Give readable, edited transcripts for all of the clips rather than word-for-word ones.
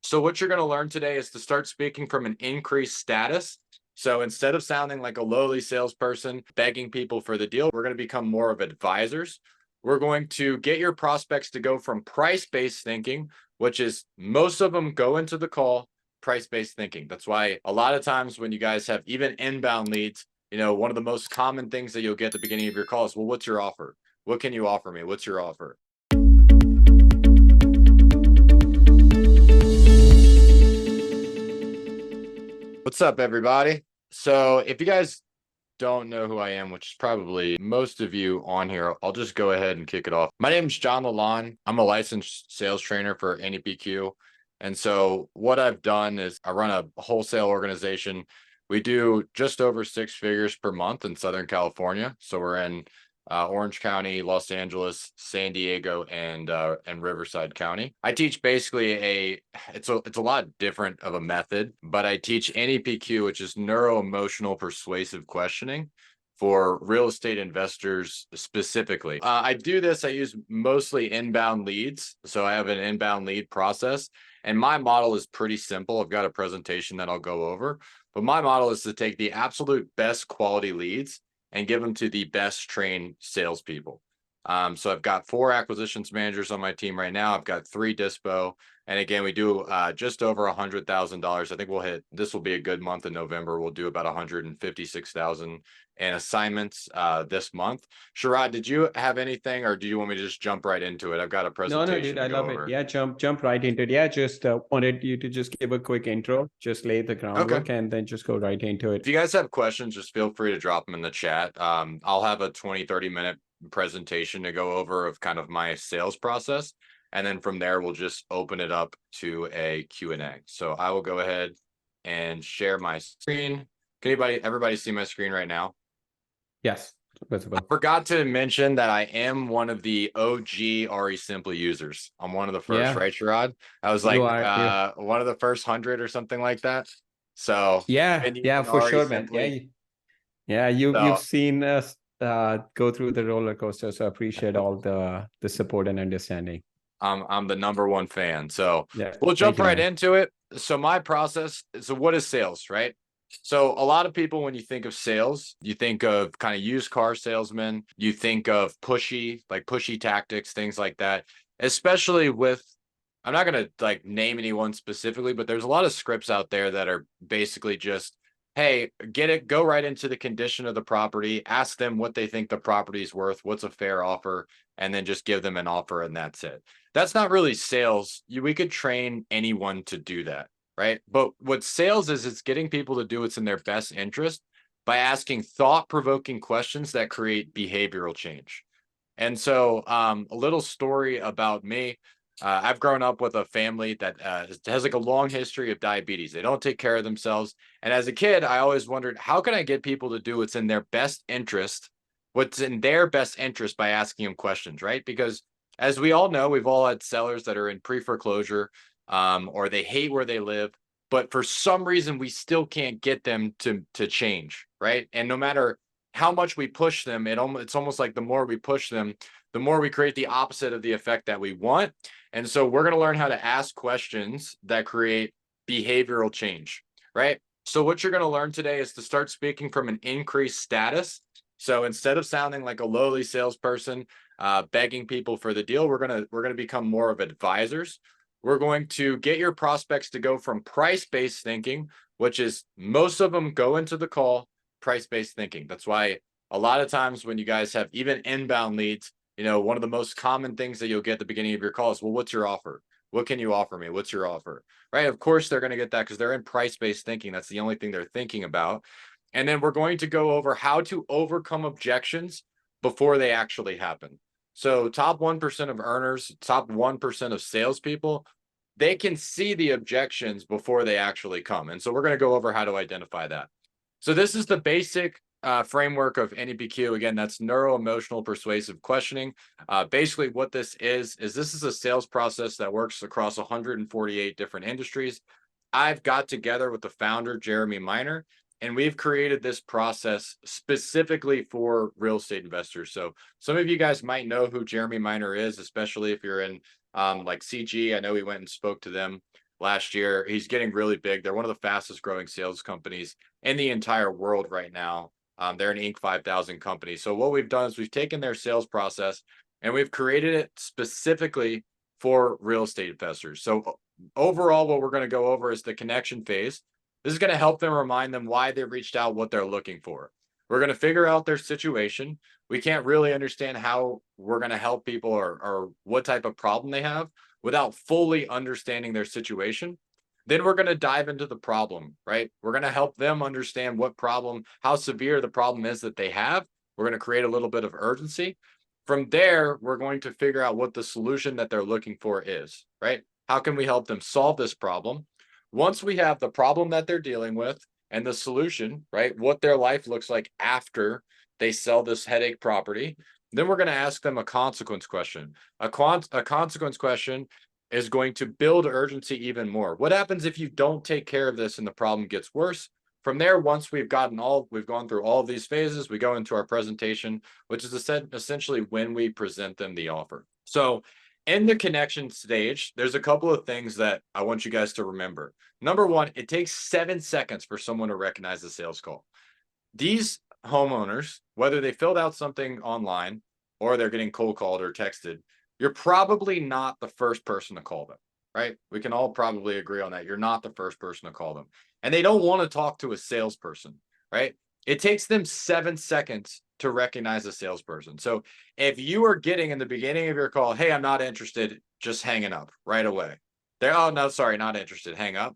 So what you're going to learn today is to start speaking from an increased status. So instead of sounding like a lowly salesperson begging people for the deal, we're going to become more of advisors. We're going to get your prospects to go from price-based thinking, which is most of them go into the call price-based thinking. That's why a lot of times when you guys have even inbound leads, one of the most common things that you'll get at the beginning of your call is, well, what's your offer? What can you offer me? What's your offer? What's up, everybody? So if you guys don't know who I am, which is probably most of you on here, I'll just go ahead and kick it off. My name is Jon Lallande. I'm a licensed sales trainer for REPQ. And so what I've done is I run a wholesale organization. We do just over 6 figures per month in Southern California. So we're in Orange County, Los Angeles, San Diego, and Riverside County. I teach basically it's a lot different of a method, but I teach NEPQ, which is neuro emotional persuasive questioning for real estate investors specifically. I do this, I use mostly inbound leads. So I have an inbound lead process, and my model is pretty simple. I've got a presentation that I'll go over, but my model is to take the absolute best quality leads and give them to the best trained salespeople. So I've got 4 acquisitions managers on my team right now. I've got 3 dispo. And again, we do just over $100,000. I think this will be a good month in November. We'll do about 156,000 in assignments this month. Sharad, did you have anything, or do you want me to just jump right into it? I've got a No, dude, presentation I to go love it. over. Yeah, jump right into it. Yeah, just wanted you to just give a quick intro, just lay the groundwork, and then just go right into it. If you guys have questions, just feel free to drop them in the chat. I'll have a 20-30 minute presentation to go over of kind of my sales process. And then from there, we'll just open it up to a Q&A. So I will go ahead and share my screen. Can everybody see my screen right now? Yes. I forgot to mention that I am one of the OG REsimpli users. I'm one of the first, right, Sharad? I was like one of the first 100 or something like that. So yeah, for sure, man. Yeah, you've seen us go through the roller coaster, so I appreciate all the support and understanding. I'm the #1 fan. So yeah, we'll jump right into it. So my process, so what is sales, right? So a lot of people, when you think of sales, you think of kind of used car salesmen, you think of pushy tactics, things like that, especially with, I'm not going to like name anyone specifically, but there's a lot of scripts out there that are basically just, hey, go right into the condition of the property, ask them what they think the property is worth, what's a fair offer, and then just give them an offer, and that's it. That's not really sales. We could train anyone to do that, right? But what sales is, it's getting people to do what's in their best interest by asking thought-provoking questions that create behavioral change. And so a little story about me. I've grown up with a family that has like a long history of diabetes. They don't take care of themselves. And as a kid, I always wondered, how can I get people to do what's in their best interest, by asking them questions, right? Because as we all know, we've all had sellers that are in pre-foreclosure, or they hate where they live, but for some reason we still can't get them to change, right? And no matter how much we push them, it's almost like the more we push them, the more we create the opposite of the effect that we want. And so we're going to learn how to ask questions that create behavioral change, right? So what you're going to learn today is to start speaking from an increased status. So instead of sounding like a lowly salesperson begging people for the deal, we're going to become more of advisors. We're going to get your prospects to go from price-based thinking, which is most of them go into the call price-based thinking. That's why a lot of times when you guys have even inbound leads, one of the most common things that you'll get at the beginning of your call is, well, what's your offer? What can you offer me? What's your offer? Right? Of course, they're going to get that because they're in price-based thinking. That's the only thing they're thinking about. And then we're going to go over how to overcome objections before they actually happen. So top 1% of earners, top 1% of salespeople, they can see the objections before they actually come. And so we're going to go over how to identify that. So this is the basic framework of NEPQ. Again, that's neuro-emotional persuasive questioning. Basically what this is this is a sales process that works across 148 different industries. I've got together with the founder, Jeremy Miner, and we've created this process specifically for real estate investors. So some of you guys might know who Jeremy Miner is, especially if you're in like CG. I know we went and spoke to them last year. He's getting really big. They're one of the fastest growing sales companies in the entire world right now. They're an Inc. 5000 company. So what we've done is we've taken their sales process and we've created it specifically for real estate investors. So overall, what we're going to go over is the connection phase. This is going to help them, remind them why they reached out, what they're looking for. We're going to figure out their situation. We can't really understand how we're going to help people or what type of problem they have without fully understanding their situation. Then we're going to dive into the problem, right? We're going to help them understand what problem, how severe the problem is that they have. We're going to create a little bit of urgency. From there, we're going to figure out what the solution that they're looking for is, right? How can we help them solve this problem? Once we have the problem that they're dealing with and the solution, right? What their life looks like after they sell this headache property, then we're going to ask them a consequence question. A consequence question is going to build urgency even more. What happens if you don't take care of this and the problem gets worse? From there, once we've gone through all of these phases, we go into our presentation, which is essentially when we present them the offer. So in the connection stage, there's a couple of things that I want you guys to remember. Number one, it takes 7 seconds for someone to recognize the sales call. These homeowners, whether they filled out something online or they're getting cold called or texted, you're probably not the first person to call them, right? We can all probably agree on that. You're not the first person to call them. And they don't want to talk to a salesperson, right? It takes them 7 seconds to recognize a salesperson. So if you are getting in the beginning of your call, hey, I'm not interested, just hanging up right away. Oh, no, sorry, not interested, hang up.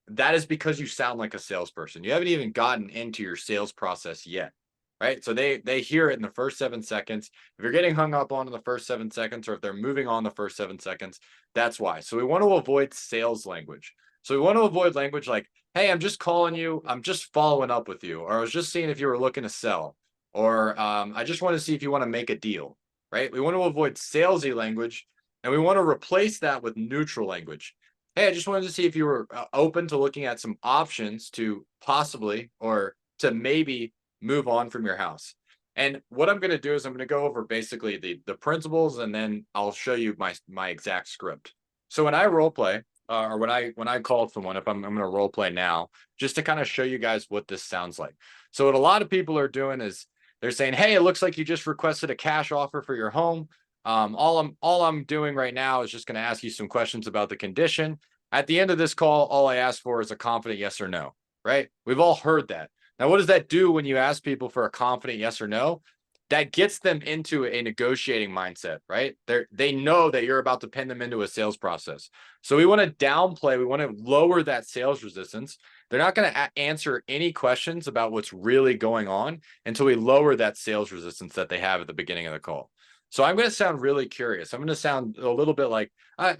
That is because you sound like a salesperson. You haven't even gotten into your sales process yet, right? So they hear it in the first 7 seconds. If you're getting hung up on in the first 7 seconds, or if they're moving on the first 7 seconds, that's why. So we want to avoid sales language. So we want to avoid language like, hey, I'm just calling you. I'm just following up with you. Or I was just seeing if you were looking to sell. Or I just want to see if you want to make a deal, right? We want to avoid salesy language. And we want to replace that with neutral language. Hey, I just wanted to see if you were open to looking at some options to possibly or to maybe move on from your house. And what I'm going to do is I'm going to go over basically the principles, and then I'll show you my exact script. So when I role play, or when I call someone, if I'm going to role play now, just to kind of show you guys what this sounds like. So what a lot of people are doing is they're saying, hey, it looks like you just requested a cash offer for your home. All I'm doing right now is just going to ask you some questions about the condition. At the end of this call, all I ask for is a confident yes or no, right? We've all heard that. Now, what does that do when you ask people for a confident yes or no? That gets them into a negotiating mindset, right? They know that you're about to pin them into a sales process. So we want to downplay, we want to lower that sales resistance. They're not going to answer any questions about what's really going on until we lower that sales resistance that they have at the beginning of the call. So I'm going to sound really curious. I'm going to sound a little bit like,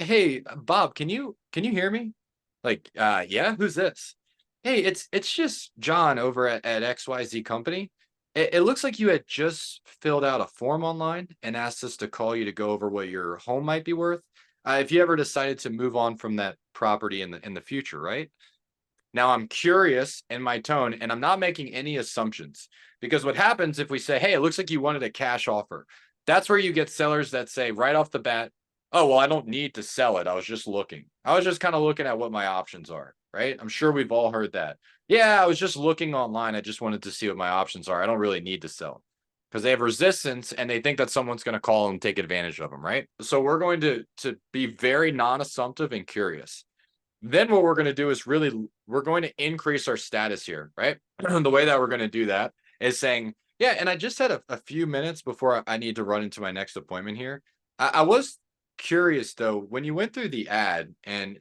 hey, Bob, can you hear me? Like, yeah, who's this? Hey, it's just John over at XYZ company. It looks like you had just filled out a form online and asked us to call you to go over what your home might be worth. If you ever decided to move on from that property in the future, right? Now I'm curious in my tone, and I'm not making any assumptions, because what happens if we say, hey, it looks like you wanted a cash offer. That's where you get sellers that say right off the bat, oh, well, I don't need to sell it. I was just looking. I was just kind of looking at what my options are, right? I'm sure we've all heard that. Yeah, I was just looking online. I just wanted to see what my options are. I don't really need to sell, because they have resistance and they think that someone's going to call and take advantage of them, right? So we're going to be very non-assumptive and curious. Then what we're going to do is we're going to increase our status here, right? The way that we're going to do that is saying, yeah, and I just had a few minutes before I need to run into my next appointment here. I was curious though, when you went through the ad, and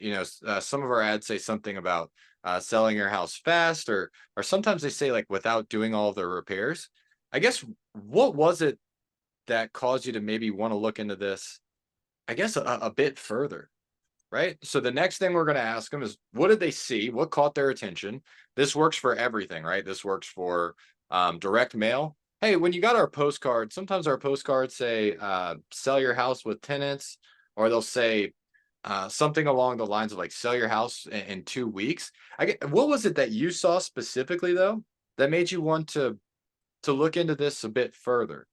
some of our ads say something about selling your house fast, or sometimes they say like without doing all the repairs. I guess, what was it that caused you to maybe want to look into this, I guess, a bit further? Right? So the next thing we're going to ask them is, what did they see? What caught their attention? This works for everything, right? This works for direct mail. Hey, when you got our postcard, sometimes our postcards say, sell your house with tenants, or they'll say something along the lines of like, sell your house in 2 weeks. What was it that you saw specifically though, that made you want to look into this a bit further?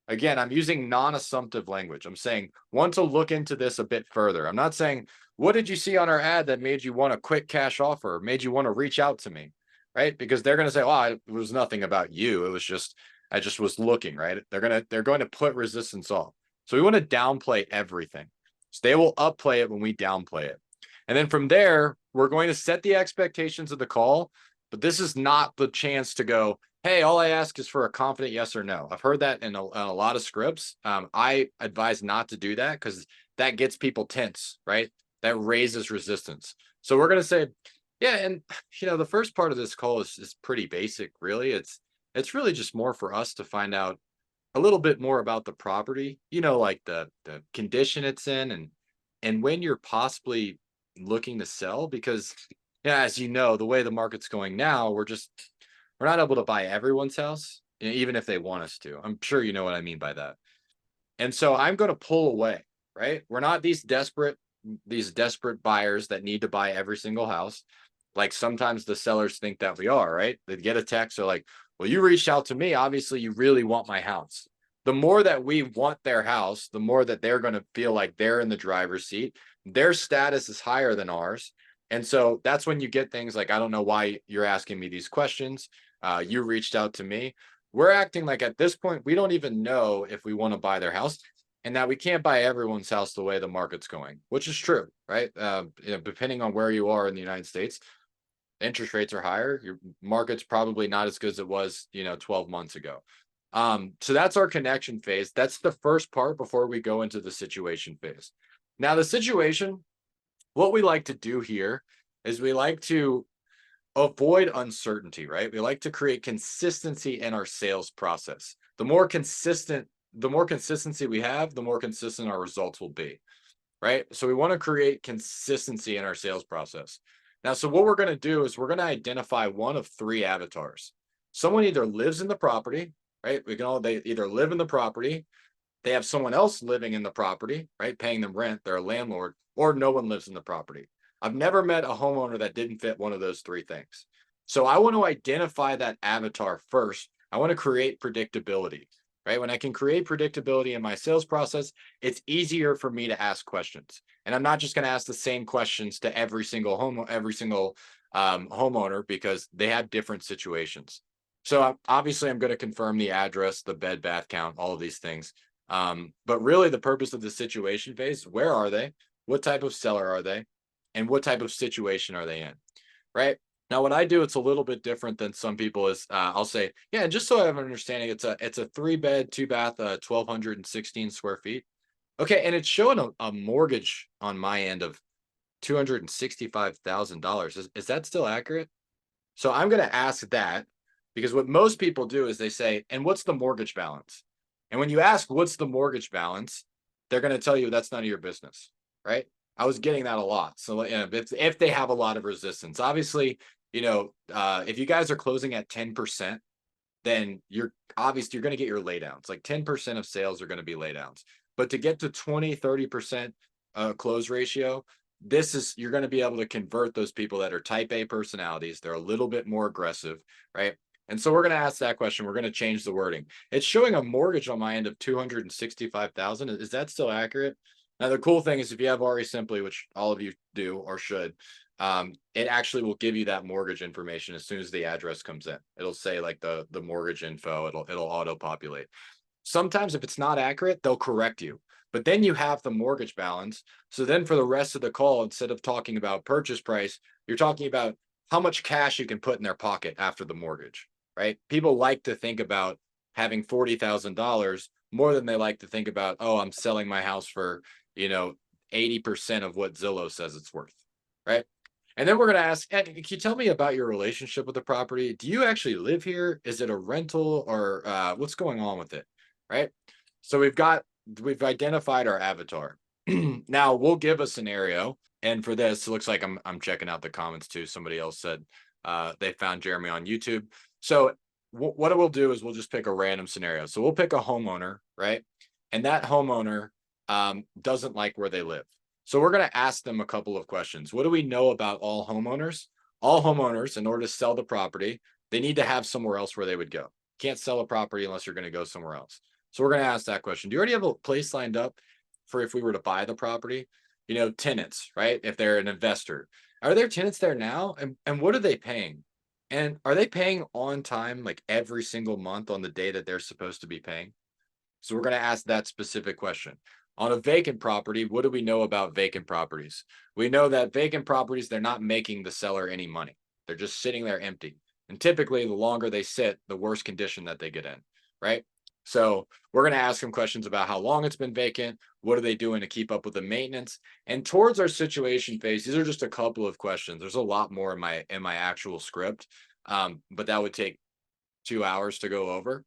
Again, I'm using non-assumptive language. I'm saying, want to look into this a bit further. I'm not saying, what did you see on our ad that made you want a quick cash offer, made you want to reach out to me, right? Because they're going to say, oh, it was nothing about you. It was just, I just was looking, right? They're going to put resistance off. So we want to downplay everything. So they will upplay it when we downplay it. And then from there, we're going to set the expectations of the call, but this is not the chance to go, hey, all I ask is for a confident yes or no. I've heard that in a lot of scripts. I advise not to do that because that gets people tense, right? That raises resistance. So we're going to say, yeah, and the first part of this call is pretty basic, really. It's really just more for us to find out a little bit more about the property, like the condition it's in, and when you're possibly looking to sell, because as you know, the way the market's going now, we're not able to buy everyone's house, even if they want us to. I'm sure you know what I mean by that. And so I'm going to pull away, right? We're not these desperate buyers that need to buy every single house. Like sometimes the sellers think that we are, right? They get a text, they're like, well, you reached out to me. Obviously, you really want my house. The more that we want their house, the more that they're going to feel like they're in the driver's seat. Their status is higher than ours. And so that's when you get things like, I don't know why you're asking me these questions. You reached out to me. We're acting like at this point, we don't even know if we want to buy their house, and that we can't buy everyone's house the way the market's going, which is true, right? Depending on where you are in the United States, interest rates are higher. Your market's probably not as good as it was, 12 months ago. So that's our connection phase. That's the first part before we go into the situation phase. Now, the situation, what we like to do here is we like to avoid uncertainty, right? We like to create consistency in our sales process. The more consistency we have, the more consistent our results will be, right? So we want to create consistency in our sales process. Now, so what we're going to do is we're going to identify one of three avatars. Someone either lives in the property, right? They either live in the property, they have someone else living in the property, right? Paying them rent, they're a landlord, or no one lives in the property. I've never met a homeowner that didn't fit one of those three things. So I want to identify that avatar first. I want to create predictability, right? When I can create predictability in my sales process, it's easier for me to ask questions. And I'm not just going to ask the same questions to every single homeowner, because they have different situations. So obviously I'm going to confirm the address, the bed, bath count, all of these things. But really the purpose of the situation phase, where are they? What type of seller are they? And what type of situation are they in, right? Now, what I do, it's a little bit different than some people is I'll say, yeah, just so I have an understanding, it's a 3-bed, 2-bath, 1,216 square feet. Okay, and it's showing a mortgage on my end of $265,000. Is that still accurate? So I'm going to ask that, because what most people do is they say, and what's the mortgage balance? And when you ask what's the mortgage balance, they're going to tell you that's none of your business, right? I was getting that a lot. So if they have a lot of resistance, obviously, if you guys are closing at 10%, then you're going to get your laydowns. Like 10% of sales are going to be laydowns. But to get to 20, 30% close ratio, you're going to be able to convert those people that are type A personalities. They're a little bit more aggressive, right? And so we're going to ask that question. We're going to change the wording. It's showing a mortgage on my end of 265,000. Is that still accurate? Now, the cool thing is if you have REsimpli, which all of you do or should, it actually will give you that mortgage information as soon as the address comes in. It'll say like the mortgage info. It'll auto populate. Sometimes if it's not accurate, they'll correct you. But then you have the mortgage balance. So then for the rest of the call, instead of talking about purchase price, you're talking about how much cash you can put in their pocket after the mortgage, right? People like to think about having $40,000 more than they like to think about, oh, I'm selling my house for 80% of what Zillow says it's worth, right? And then we're going to ask, can you tell me about your relationship with the property? Do you actually live here? Is it a rental, or what's going on with it, right? So we've identified our avatar. Now we'll give a scenario. And for this, it looks like I'm checking out the comments too. Somebody else said they found Jeremy on YouTube. So what we'll do is we'll just pick a random scenario. So we'll pick a homeowner, right? And that homeowner doesn't like where they live. So we're going to ask them a couple of questions. What do we know about all homeowners? All homeowners, in order to sell the property, they need to have somewhere else where they would go. Can't sell a property unless you're going to go somewhere else. So we're going to ask that question. Do you already have a place lined up for if we were to buy the property? Tenants, right? If they're an investor, are there tenants there now? And what are they paying? And are they paying on time, like every single month on the day that they're supposed to be paying? So we're going to ask that specific question. On a vacant property, what do we know about vacant properties? We know that vacant properties, they're not making the seller any money. They're just sitting there empty. And typically, the longer they sit, the worse condition that they get in, right? So we're going to ask them questions about how long it's been vacant. What are they doing to keep up with the maintenance? And towards our situation phase, these are just a couple of questions. There's a lot more in my actual script, but that would take 2 hours to go over.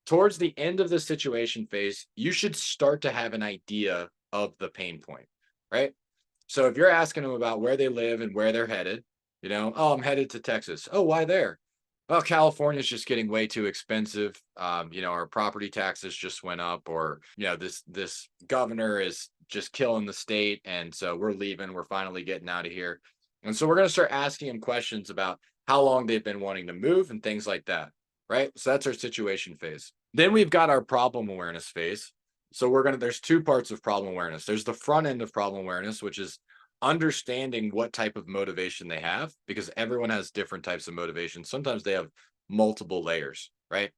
Towards the end of the situation phase, you should start to have an idea of the pain point, right? So if you're asking them about where they live and where they're headed, oh, I'm headed to Texas. Oh, why there? Well, California's just getting way too expensive. Our property taxes just went up, or this governor is just killing the state, and so we're leaving. We're finally getting out of here. And so we're going to start asking them questions about how long they've been wanting to move and things like that, right? So that's our situation phase. Then we've got our problem awareness phase. So there's two parts of problem awareness. There's the front end of problem awareness, which is understanding what type of motivation they have, because everyone has different types of motivation. Sometimes they have multiple layers, right?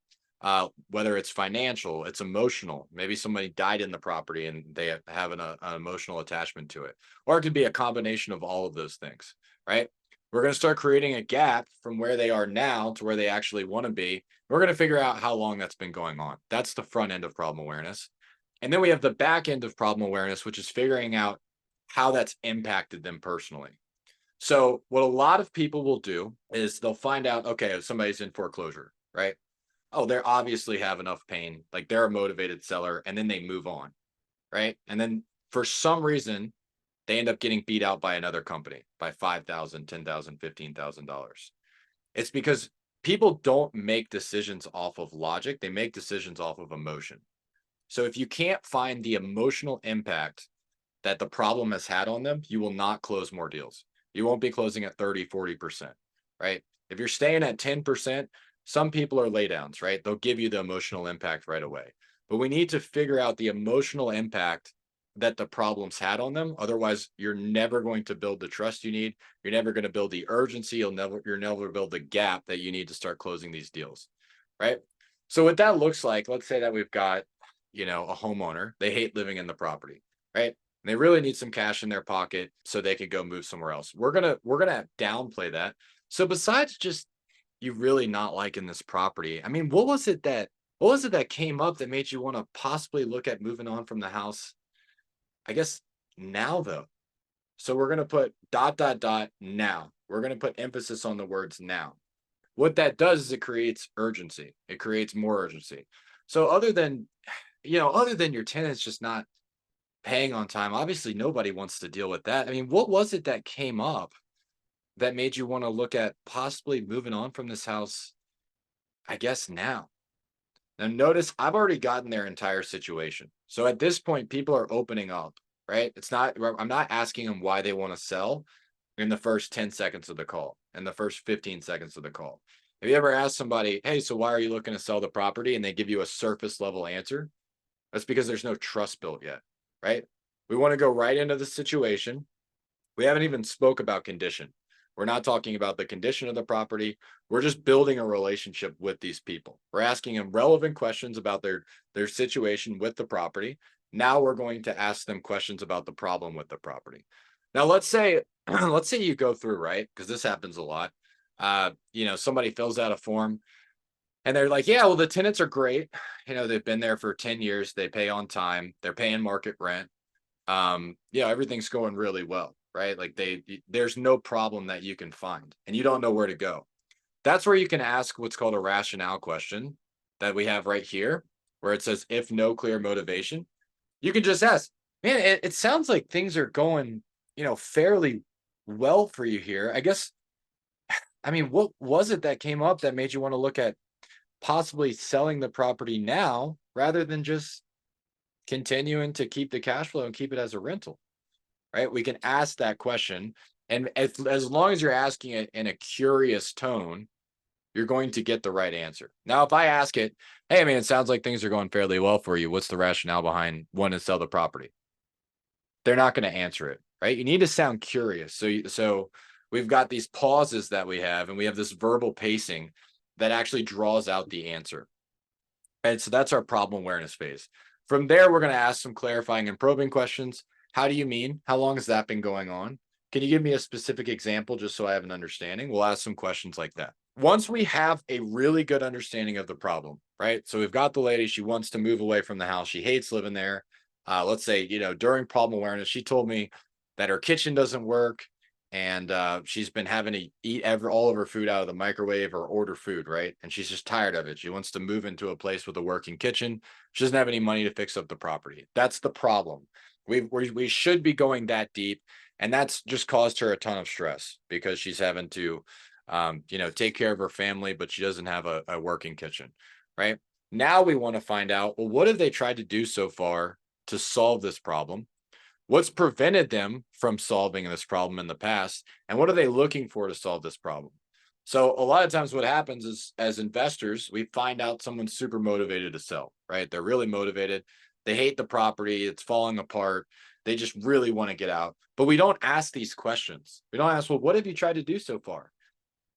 Whether it's financial, it's emotional. Maybe somebody died in the property and they have an emotional attachment to it. Or it could be a combination of all of those things, right? We're going to start creating a gap from where they are now to where they actually want to be. We're going to figure out how long that's been going on. That's the front end of problem awareness. And then we have the back end of problem awareness, which is figuring out how that's impacted them personally. So what a lot of people will do is they'll find out, okay, if somebody's in foreclosure, right? Oh, they obviously have enough pain, like they're a motivated seller, and then they move on, right? And then for some reason, they end up getting beat out by another company by $5,000, $10,000, $15,000. It's because people don't make decisions off of logic. They make decisions off of emotion. So if you can't find the emotional impact that the problem has had on them, you will not close more deals. You won't be closing at 30, 40%, right? If you're staying at 10%, some people are laydowns, right? They'll give you the emotional impact right away. But we need to figure out the emotional impact that the problem's had on them. Otherwise, you're never going to build the trust you need. You're never going to build the urgency. You're never build the gap that you need to start closing these deals, right? So what that looks like, let's say that we've got, a homeowner. They hate living in the property, right? They really need some cash in their pocket so they could go move somewhere else. We're gonna downplay that. So besides just you really not liking this property, I mean, what was it that came up that made you want to possibly look at moving on from the house? I guess now though. So we're gonna put ... now. We're gonna put emphasis on the words now. What that does is it creates urgency. It creates more urgency. So other than your tenants just not paying on time, obviously nobody wants to deal with that. I mean, what was it that came up that made you want to look at possibly moving on from this house, I guess now? Now notice I've already gotten their entire situation. So at this point, people are opening up, right? I'm not asking them why they want to sell in the first 10 seconds of the call, in the first 15 seconds of the call. Have you ever asked somebody, hey, so why are you looking to sell the property? And they give you a surface level answer? That's because there's no trust built yet, right? We want to go right into the situation. We haven't even spoke about condition. We're not talking about the condition of the property. We're just building a relationship with these people. We're asking them relevant questions about their situation with the property. Now we're going to ask them questions about the problem with the property. Now let's say you go through, right? Because this happens a lot. Somebody fills out a form and they're like, yeah, well, the tenants are great. They've been there for 10 years. They pay on time. They're paying market rent. Everything's going really well, right? Like there's no problem that you can find and you don't know where to go. That's where you can ask what's called a rationale question that we have right here, where it says, if no clear motivation, you can just ask, man, it sounds like things are going, fairly well for you here. I guess, I mean, what was it that came up that made you want to look at possibly selling the property now rather than just continuing to keep the cash flow and keep it as a rental, right? We can ask that question. And as long as you're asking it in a curious tone, you're going to get the right answer. Now, if I ask it, hey, I mean, it sounds like things are going fairly well for you. What's the rationale behind wanting to sell the property? They're not going to answer it, right? You need to sound curious. So we've got these pauses that we have, and we have this verbal pacing that actually draws out the answer. And so that's our problem awareness phase. From there, we're going to ask some clarifying and probing questions. How do you mean? How long has that been going on? Can you give me a specific example just so I have an understanding? We'll ask some questions like that. Once we have a really good understanding of the problem, right? So we've got the lady, she wants to move away from the house. She hates living there. Let's say, during problem awareness, she told me that her kitchen doesn't work, and she's been having to eat all of her food out of the microwave or order food, right? And she's just tired of it. She wants to move into a place with a working kitchen. She doesn't have any money to fix up the property. That's the problem. We should be going that deep, and that's just caused her a ton of stress because she's having to take care of her family, but she doesn't have a working kitchen, right? Now we want to find out, well, what have they tried to do so far to solve this problem? What's prevented them from solving this problem in the past? And what are they looking for to solve this problem? So a lot of times what happens is, as investors, we find out someone's super motivated to sell, right? They're really motivated. They hate the property. It's falling apart. They just really want to get out. But we don't ask these questions. We don't ask, well, what have you tried to do so far?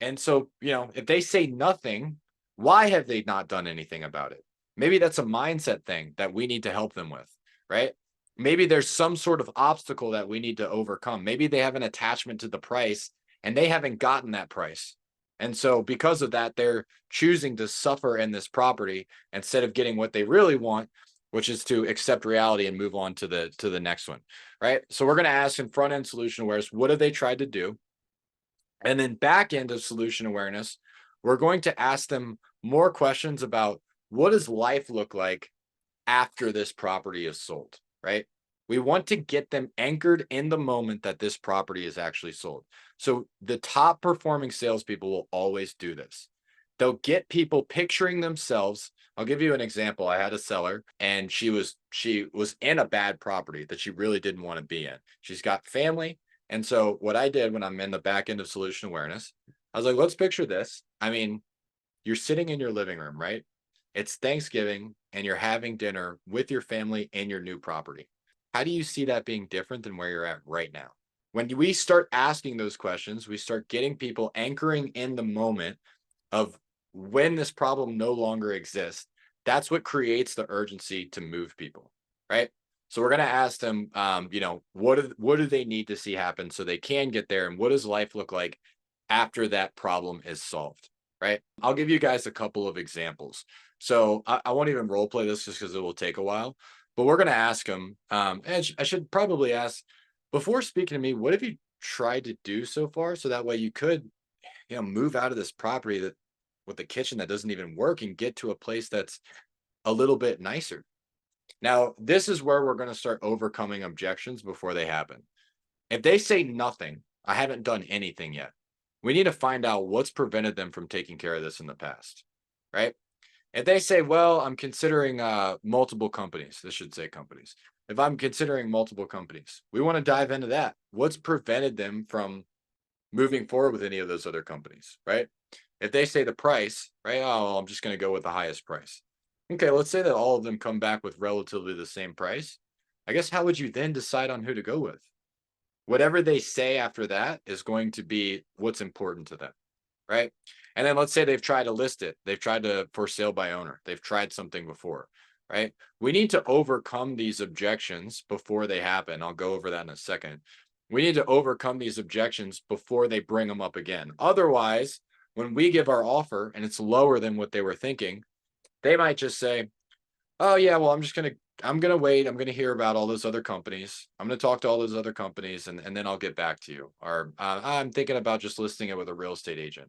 And so, if they say nothing, why have they not done anything about it? Maybe that's a mindset thing that we need to help them with, right? Maybe there's some sort of obstacle that we need to overcome. Maybe they have an attachment to the price and they haven't gotten that price. And so because of that, they're choosing to suffer in this property instead of getting what they really want, which is to accept reality and move on to the next one, right? So we're going to ask in front end solution awareness, what have they tried to do? And then back end of solution awareness, we're going to ask them more questions about what does life look like after this property is sold, right? We want to get them anchored in the moment that this property is actually sold. So the top performing salespeople will always do this. They'll get people picturing themselves. I'll give you an example. I had a seller and she was in a bad property that she really didn't want to be in. She's got family. And so what I did when I'm in the back end of solution awareness, I was like, let's picture this. I mean, you're sitting in your living room, right? It's Thanksgiving and you're having dinner with your family in your new property. How do you see that being different than where you're at right now? When we start asking those questions, we start getting people anchoring in the moment of when this problem no longer exists. That's what creates the urgency to move people, right? So we're going to ask them, what do they need to see happen so they can get there? And what does life look like after that problem is solved, right? I'll give you guys a couple of examples. So I won't even role play this just because it will take a while, but we're going to ask them, and I should probably ask, before speaking to me, what have you tried to do so far? So that way you could, move out of this property that with the kitchen that doesn't even work and get to a place that's a little bit nicer. Now, this is where we're going to start overcoming objections before they happen. If they say nothing, I haven't done anything yet. We need to find out what's prevented them from taking care of this in the past, right? If they say, well, I'm considering multiple companies, this should say companies. If I'm considering multiple companies, we want to dive into that. What's prevented them from moving forward with any of those other companies, right? If they say the price, right? Oh, well, I'm just going to go with the highest price. Okay, let's say that all of them come back with relatively the same price. I guess how would you then decide on who to go with? Whatever they say after that is going to be what's important to them, right? And then let's say they've tried to list it. They've tried to for sale by owner. They've tried something before, right? We need to overcome these objections before they happen. I'll go over that in a second. We need to overcome these objections before they bring them up again. Otherwise, when we give our offer and it's lower than what they were thinking, they might just say, oh yeah, well, I'm gonna wait. I'm gonna hear about all those other companies. I'm gonna talk to all those other companies and then I'll get back to you. Or I'm thinking about just listing it with a real estate agent,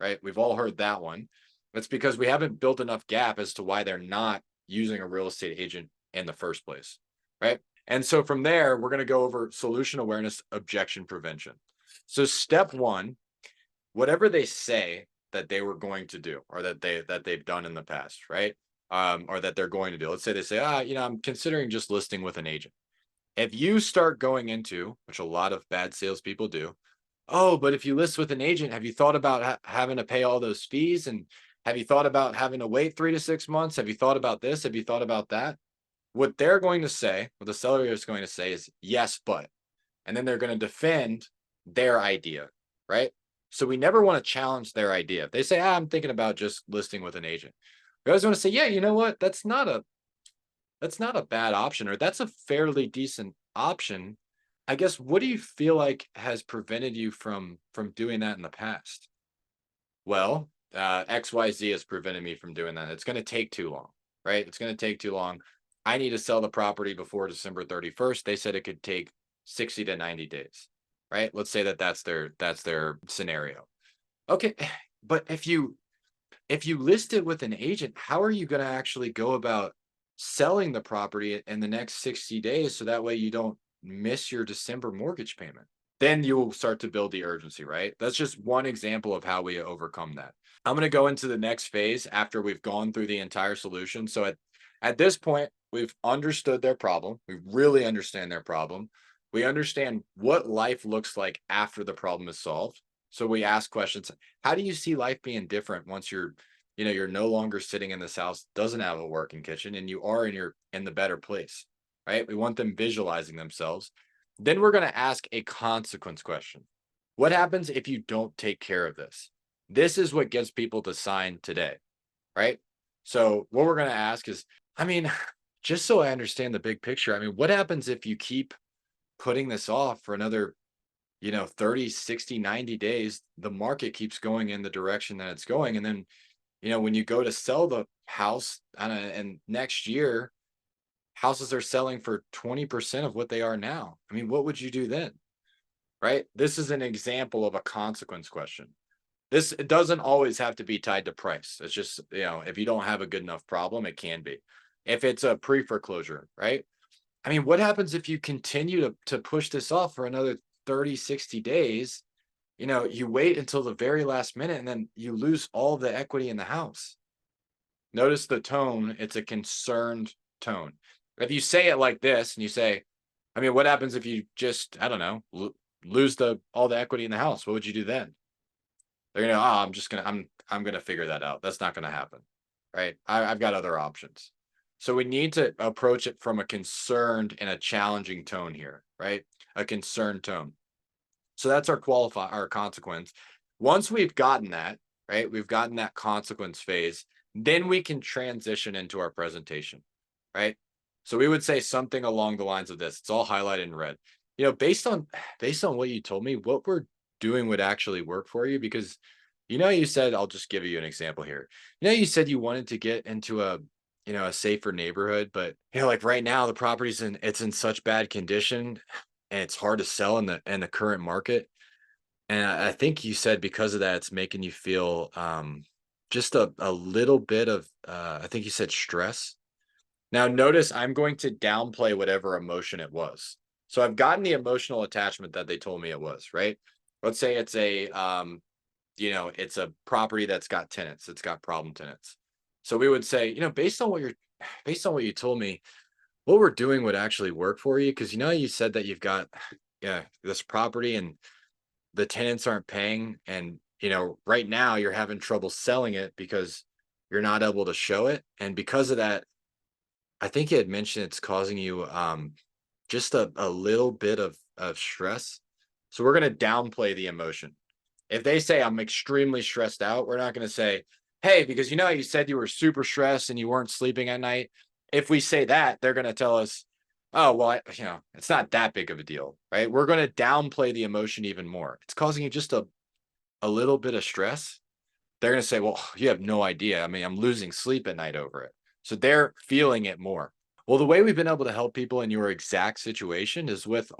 right? We've all heard that one. It's because we haven't built enough gap as to why they're not using a real estate agent in the first place, right? And so from there, we're gonna go over solution awareness, objection prevention. So step one, whatever they say that they were going to do or that they've done in the past, right? Or that they're going to do. Let's say they say, I'm considering just listing with an agent. If you start going into, which a lot of bad salespeople do, Oh, but if you list with an agent, have you thought about having to pay all those fees? And have you thought about having to wait 3 to 6 months? Have you thought about this? Have you thought about that? What they're going to say, what the seller is going to say is yes, but, and then they're going to defend their idea, right? So we never want to challenge their idea. If they say, I'm thinking about just listing with an agent, we always want to say, yeah, you know what? That's not a bad option, or that's a fairly decent option. I guess, what do you feel like has prevented you from doing that in the past? Well, XYZ has prevented me from doing that. It's going to take too long, right? It's going to take too long. I need to sell the property before December 31st. They said it could take 60 to 90 days, right? Let's say that that's their scenario. Okay, but if you list it with an agent, how are you going to actually go about selling the property in the next 60 days so that way you don't miss your December mortgage payment? Then you will start to build the urgency, right? That's just one example of how we overcome that. I'm going to go into the next phase after we've gone through the entire solution. So at this point, we've understood their problem. We really understand their problem. We understand what life looks like after the problem is solved. So we ask questions. How do you see life being different once you're no longer sitting in this house, doesn't have a working kitchen, and you are in the better place, right? We want them visualizing themselves. Then we're going to ask a consequence question. What happens if you don't take care of this? This is what gets people to sign today, right? So what we're going to ask is, I mean, just so I understand the big picture, I mean, what happens if you keep putting this off for another 30, 60, 90 days? The market keeps going in the direction that it's going. And then, when you go to sell the house and next year, houses are selling for 20% of what they are now. I mean, what would you do then? Right? This is an example of a consequence question. It doesn't always have to be tied to price. It's just, if you don't have a good enough problem, it can be. If it's a pre-foreclosure, right? I mean, what happens if you continue to push this off for another 30, 60 days? You wait until the very last minute and then you lose all the equity in the house. Notice the tone, it's a concerned tone. If you say it like this and you say, I mean, what happens if you just, I don't know, lose all the equity in the house? What would you do then? They're gonna, I'm gonna figure that out. That's not gonna happen, right? I've got other options. So we need to approach it from a concerned and a challenging tone here, right? A concerned tone. So that's our consequence. Once we've gotten that, right? We've gotten that consequence phase, then we can transition into our presentation, right? So we would say something along the lines of this. It's all highlighted in red. Based on what you told me, what we're doing would actually work for you, because you said, I'll just give you an example here. You said you wanted to get into a safer neighborhood, but like right now the property's it's in such bad condition and it's hard to sell in the current market. And I think you said because of that, it's making you feel just a little bit of I think you said stress. Now notice I'm going to downplay whatever emotion it was. So I've gotten the emotional attachment that they told me it was, right? Let's say it's it's a property that's got tenants, it's got problem tenants. So we would say, based on what you told me, what we're doing would actually work for you, because you said that you've got this property and the tenants aren't paying, and right now you're having trouble selling it because you're not able to show it, and because of that, I think you had mentioned it's causing you just a little bit of stress. So we're going to downplay the emotion. If they say I'm extremely stressed out, we're not going to say, hey, because you said you were super stressed and you weren't sleeping at night. If we say that, they're going to tell us, oh, well, it's not that big of a deal, right? We're going to downplay the emotion even more. It's causing you just a little bit of stress. They're going to say, well, you have no idea. I mean, I'm losing sleep at night over it. So they're feeling it more. Well, the way we've been able to help people in your exact situation is with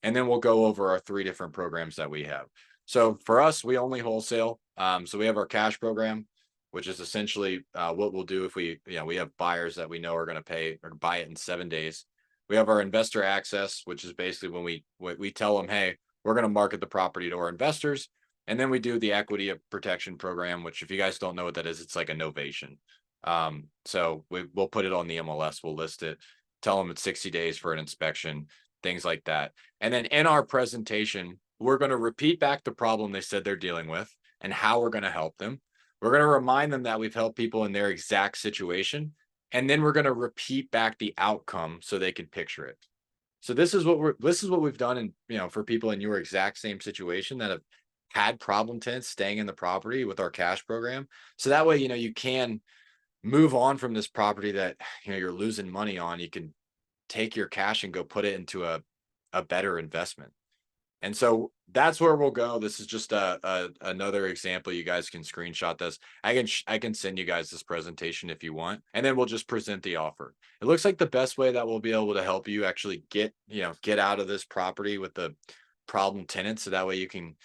and then we'll go over our 3 different programs that we have. So for us, we only wholesale. So we have our cash program, which is essentially what we'll do if we have buyers that we know are going to pay or buy it in 7 days. We have our investor access, which is basically when we tell them, hey, we're going to market the property to our investors. And then we do the equity protection program, which if you guys don't know what that is, it's like a novation. So we'll put it on the MLS, we'll list it, tell them it's 60 days for an inspection, things like that. And then in our presentation, We're going to repeat back the problem they said they're dealing with and how we're going to help them. We're going to remind them that we've helped people in their exact situation. And then we're going to repeat back the outcome so they can picture it. So this is what we've done in, for people in your exact same situation that have had problem tenants staying in the property with our cash program. So that way, you can move on from this property that you're losing money on. You can take your cash and go put it into a better investment. And so that's where we'll go. This is just another example. You guys can screenshot this. I can send you guys this presentation if you want, and then we'll just present the offer. It looks like the best way that we'll be able to help you actually get out of this property with the problem tenant, so that way you can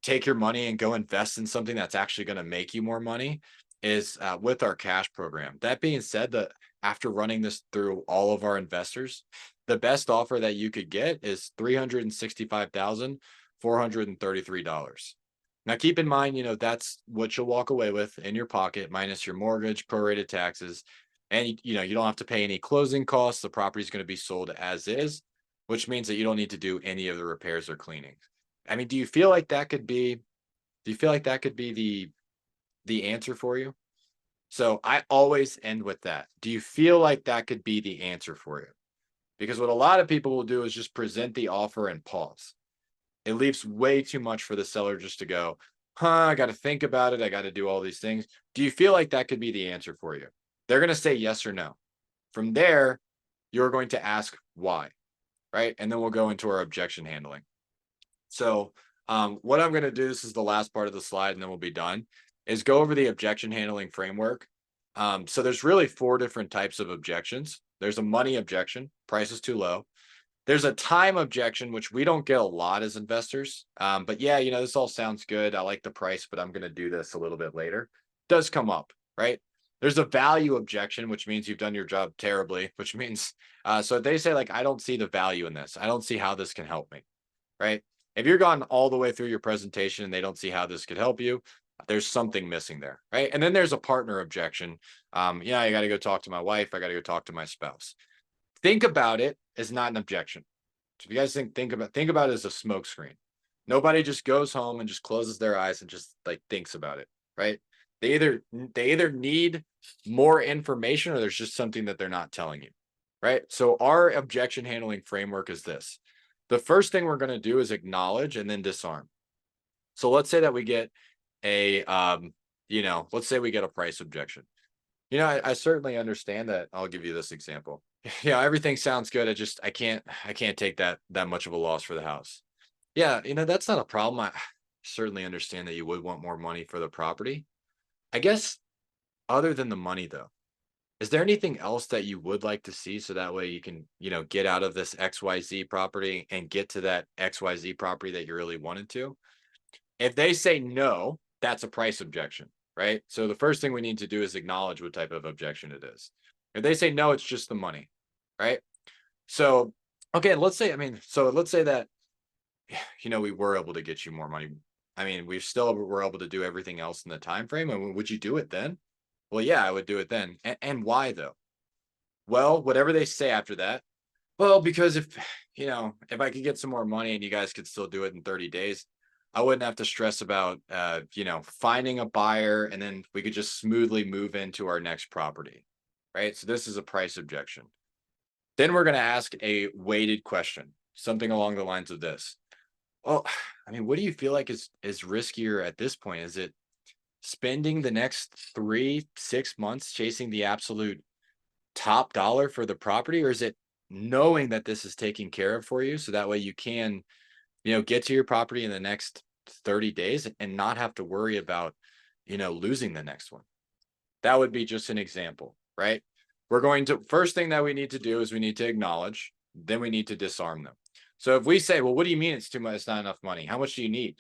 take your money and go invest in something that's actually going to make you more money, is with our cash program. That being said, after running this through all of our investors, the best offer that you could get is $365,433. Now, keep in mind, that's what you'll walk away with in your pocket, minus your mortgage, prorated taxes, and you don't have to pay any closing costs. The property is going to be sold as is, which means that you don't need to do any of the repairs or cleaning. I mean, do you feel like that could be the answer for you? So I always end with that. Do you feel like that could be the answer for you? Because what a lot of people will do is just present the offer and pause. It leaves way too much for the seller just to go, I got to think about it. I got to do all these things. Do you feel like that could be the answer for you? They're going to say yes or no. From there, you're going to ask why, right? And then we'll go into our objection handling. So what I'm going to do, this is the last part of the slide, and then we'll be done, is go over the objection handling framework. So there's really 4 different types of objections. There's a money objection, price is too low. There's a time objection, which we don't get a lot as investors. But yeah, this all sounds good. I like the price, but I'm going to do this a little bit later. Does come up, right? There's a value objection, which means you've done your job terribly, which means, so they say, like, I don't see the value in this. I don't see how this can help me, right? If you're gone all the way through your presentation and they don't see how this could help you, there's something missing there, right? And then there's a partner objection. I got to go talk to my wife. I got to go talk to my spouse. Think about it as not an objection. So if you guys think about it as a smoke screen. Nobody just goes home and just closes their eyes and just like thinks about it, right? They either need more information or there's just something that they're not telling you, right? So our objection handling framework is this. The first thing we're going to do is acknowledge and then disarm. So let's say that we get let's say we get a price objection. I certainly understand that. I'll give you this example. Everything sounds good. I can't take that much of a loss for the house. Yeah, that's not a problem. I certainly understand that you would want more money for the property. I guess other than the money though, is there anything else that you would like to see so that way you can, get out of this XYZ property and get to that XYZ property that you really wanted to? If they say no, that's a price objection, right? So the first thing we need to do is acknowledge what type of objection it is. If they say no, it's just the money, right? So, okay, let's say that, we were able to get you more money. I mean, we still were able to do everything else in the time frame. I mean, would you do it then? Well, yeah, I would do it then. And why though? Well, whatever they say after that. Well, because if I could get some more money and you guys could still do it in 30 days, I wouldn't have to stress about, finding a buyer, and then we could just smoothly move into our next property, right? So this is a price objection. Then we're going to ask a weighted question, something along the lines of this. Well, I mean, what do you feel like is riskier at this point? Is it spending the next 3-6 months chasing the absolute top dollar for the property, or is it knowing that this is taken care of for you so that way you can get to your property in the next 30 days and not have to worry about losing the next one? That would be just an example, right? First thing that we need to do is we need to acknowledge, then we need to disarm them. So if we say, well, what do you mean it's too much, it's not enough money, how much do you need,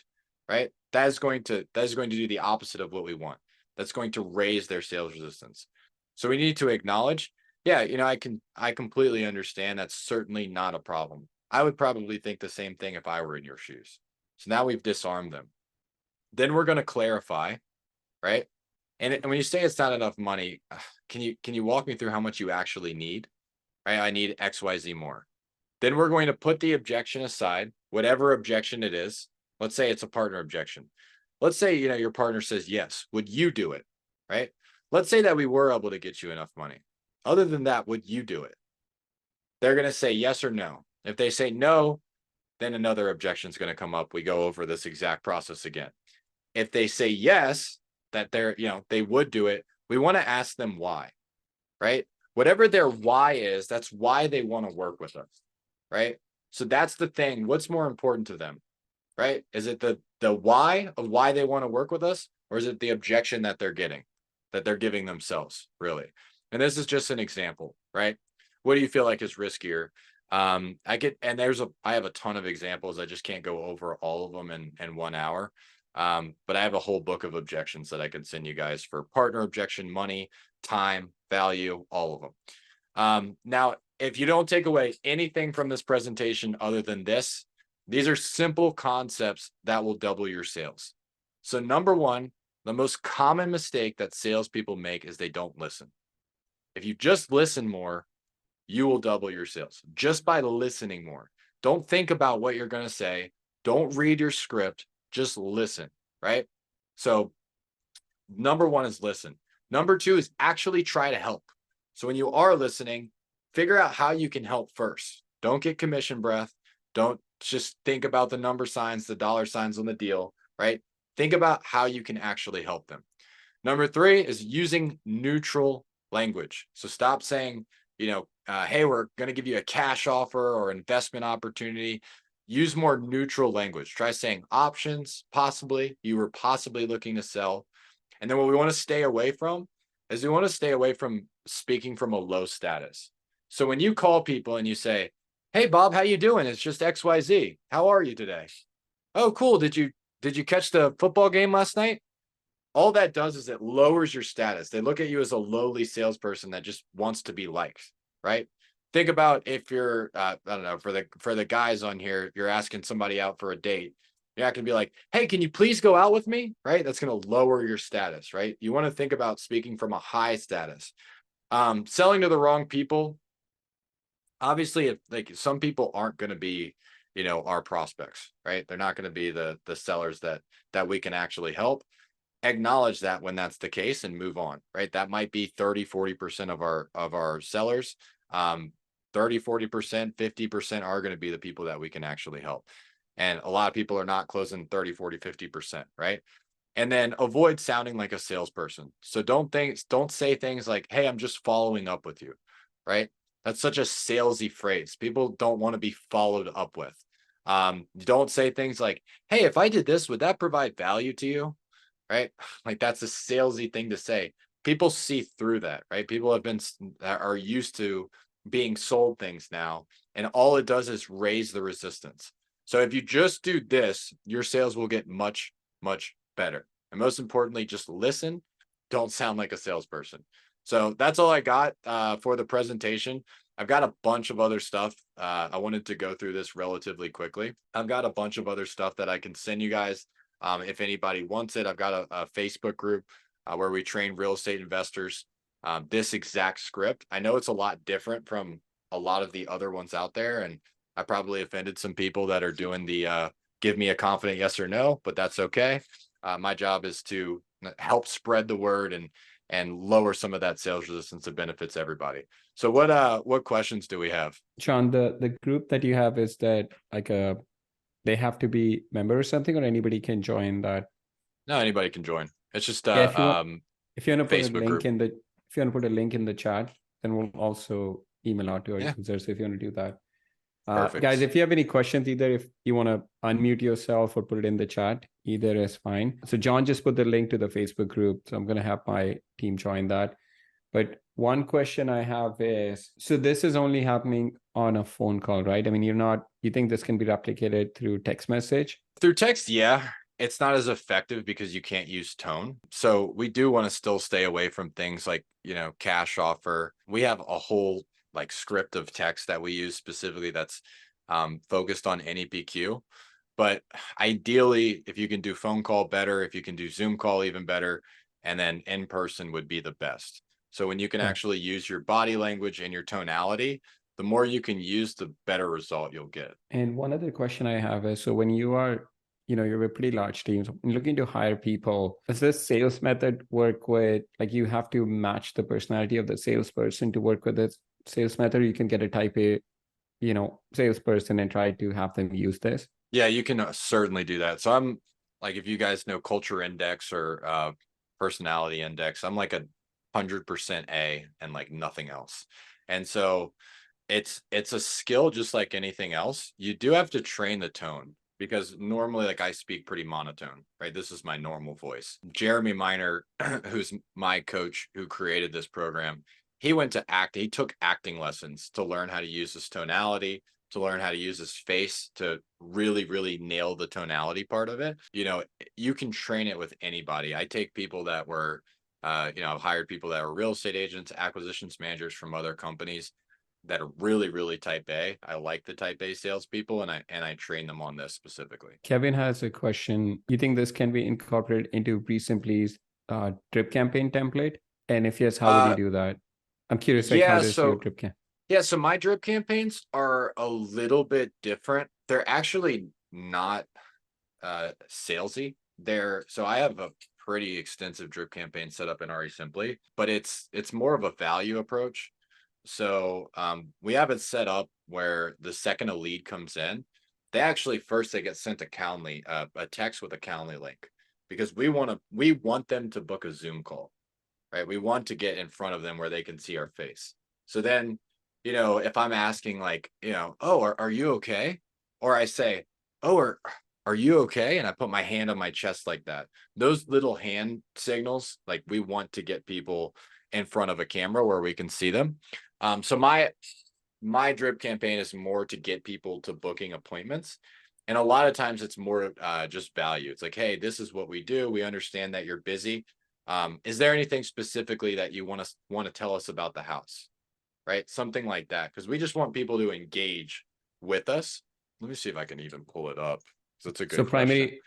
right? That is going to do the opposite of what we want. That's going to raise their sales resistance. So we need to acknowledge, yeah, I completely understand. That's certainly not a problem. I would probably think the same thing if I were in your shoes. So now we've disarmed them. Then we're going to clarify, right? And when you say it's not enough money, can you walk me through how much you actually need? Right? I need XYZ more. Then we're going to put the objection aside, whatever objection it is, Let's say it's a partner objection. Let's say, your partner says, yes, would you do it? Right? Let's say that we were able to get you enough money. Other than that, would you do it? They're going to say yes or no. If they say no, then another objection is going to come up. We go over this exact process again. If they say yes, that they would do it, we want to ask them why, right? Whatever their why is, that's why they want to work with us, right? So that's the thing. What's more important to them, right? Is it the why of why they want to work with us, or is it the objection that they're giving themselves, really? And this is just an example, right? What do you feel like is riskier? I have a ton of examples. I just can't go over all of them in 1 hour. But I have a whole book of objections that I can send you guys for partner objection, money, time, value, all of them. Now, if you don't take away anything from this presentation other than this, these are simple concepts that will double your sales. So number one, the most common mistake that salespeople make is they don't listen. If you just listen more, you will double your sales just by listening more. Don't think about what you're going to say. Don't read your script. Just listen, right? So number one is listen. Number two is actually try to help. So when you are listening, figure out how you can help first. Don't get commission breath. Don't just think about the number signs, the dollar signs on the deal, right? Think about how you can actually help them. Number three is using neutral language. So stop saying, hey, we're going to give you a cash offer or investment opportunity. Use more neutral language. Try saying options, possibly. You were possibly looking to sell. And then what we want to stay away from is we want to stay away from speaking from a low status. So when you call people and you say, hey, Bob, how you doing? It's just XYZ. How are you today? Oh, cool. Did you catch the football game last night? All that does is it lowers your status. They look at you as a lowly salesperson that just wants to be liked, right? Think about if you're, I don't know, for the guys on here, you're asking somebody out for a date. You're not going to be like, hey, can you please go out with me? Right? That's going to lower your status, right? You want to think about speaking from a high status. Selling to the wrong people. Obviously, if some people aren't going to be, our prospects, right? They're not going to be the sellers that we can actually help. Acknowledge that when that's the case and move on, right? That might be 30-40% of our sellers. 30-40%, 50% are going to be the people that we can actually help. And a lot of people are not closing 30-40-50%, right? And then avoid sounding like a salesperson. So don't say things like, hey, I'm just following up with you, right? That's such a salesy phrase. People don't want to be followed up with. Don't say things like, hey, if I did this, would that provide value to you? Right? Like that's a salesy thing to say. People see through that, right? People are used to being sold things now, and all it does is raise the resistance. So if you just do this, your sales will get much, much better. And most importantly, just listen. Don't sound like a salesperson. So that's all I got for the presentation. I've got a bunch of other stuff. I wanted to go through this relatively quickly. I've got a bunch of other stuff that I can send you guys. If anybody wants it, I've got a Facebook group where we train real estate investors. This exact script. I know it's a lot different from a lot of the other ones out there, and I probably offended some people that are doing the give me a confident yes or no, but that's okay. My job is to help spread the word and lower some of that sales resistance that benefits everybody. So what questions do we have? Jon, the group that you have, is that like they have to be member or something, or anybody can join that? No, anybody can join. It's just if you want to put Facebook a link group. if you want to put a link in the chat, then we'll also email out to our Yeah. users if you want to do that. Perfect. Guys, if you have any questions, either if you want to unmute yourself or put it in the chat, either is fine. So Jon just put the link to the Facebook group, so I'm going to have my team join that. But one question I have is, so this is only happening on a phone call, right? I mean, you think this can be replicated through text message? Through text, yeah. It's not as effective because you can't use tone. So we do want to still stay away from things like, cash offer. We have a whole script of text that we use specifically that's focused on NEPQ. But ideally, if you can do phone call, better. If you can do Zoom call, even better. And then in person would be the best. So when you can actually use your body language and your tonality, the more you can use, the better result you'll get. And one other question I have is, so when you are you're a pretty large team, so looking to hire people, does this sales method work with, like, you have to match the personality of the salesperson to work with this sales method, or you can get a type A, salesperson and try to have them use this? Yeah, you can certainly do that. So I'm like, if you guys know culture index or personality index, I'm like 100% A and like nothing else. And so it's a skill just like anything else. You do have to train the tone because normally like I speak pretty monotone, right? This is my normal voice. Jeremy Miner, who's my coach who created this program, he went to act. He took acting lessons to learn how to use his tonality, to learn how to use his face to really, really nail the tonality part of it. You can train it with anybody. I take people that were, I've hired people that were real estate agents, acquisitions managers from other companies that are really, really type A. I like the type A salespeople, and I train them on this specifically. Kevin has a question. You think this can be incorporated into REsimpli's drip campaign template? And if yes, how would you do that? I'm curious, like, how Yeah, does your so drip campaign? yeah, so my drip campaigns are a little bit different. They're actually not salesy. So I have a pretty extensive drip campaign set up in REsimpli, but it's more of a value approach. So we have it set up where the second a lead comes in, they actually first they get sent a Calendly, a text with a Calendly link, because we want them to book a Zoom call, right? We want to get in front of them where they can see our face. So then, if I'm asking like, oh, are you okay? Or I say, oh, are you okay? And I put my hand on my chest like that. Those little hand signals, like we want to get people in front of a camera where we can see them. So my drip campaign is more to get people to booking appointments. And a lot of times it's more just value. It's like, hey, this is what we do. We understand that you're busy. Is there anything specifically that you want to tell us about the house? Right? Something like that. Because we just want people to engage with us. Let me see if I can even pull it up. That's a So good question.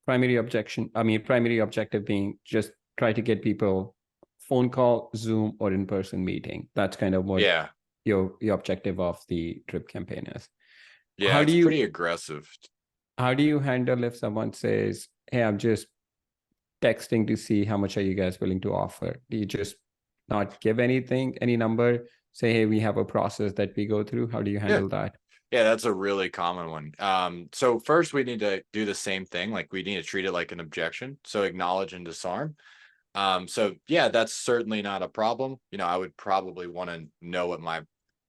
primary objective being just try to get people phone call, Zoom, or in-person meeting. That's kind of what Yeah. your objective of the drip campaign is. Yeah, How do it's you pretty aggressive. handle if someone says, hey, I'm just texting to see how much are you guys willing to offer? Do you just not give any number, say, hey, we have a process that we go through? How do you Yeah. handle that? Yeah, that's a really common one. So first we need to do the same thing. Like we need to treat it like an objection. So acknowledge and disarm. So yeah, that's certainly not a problem. I would probably want to know what my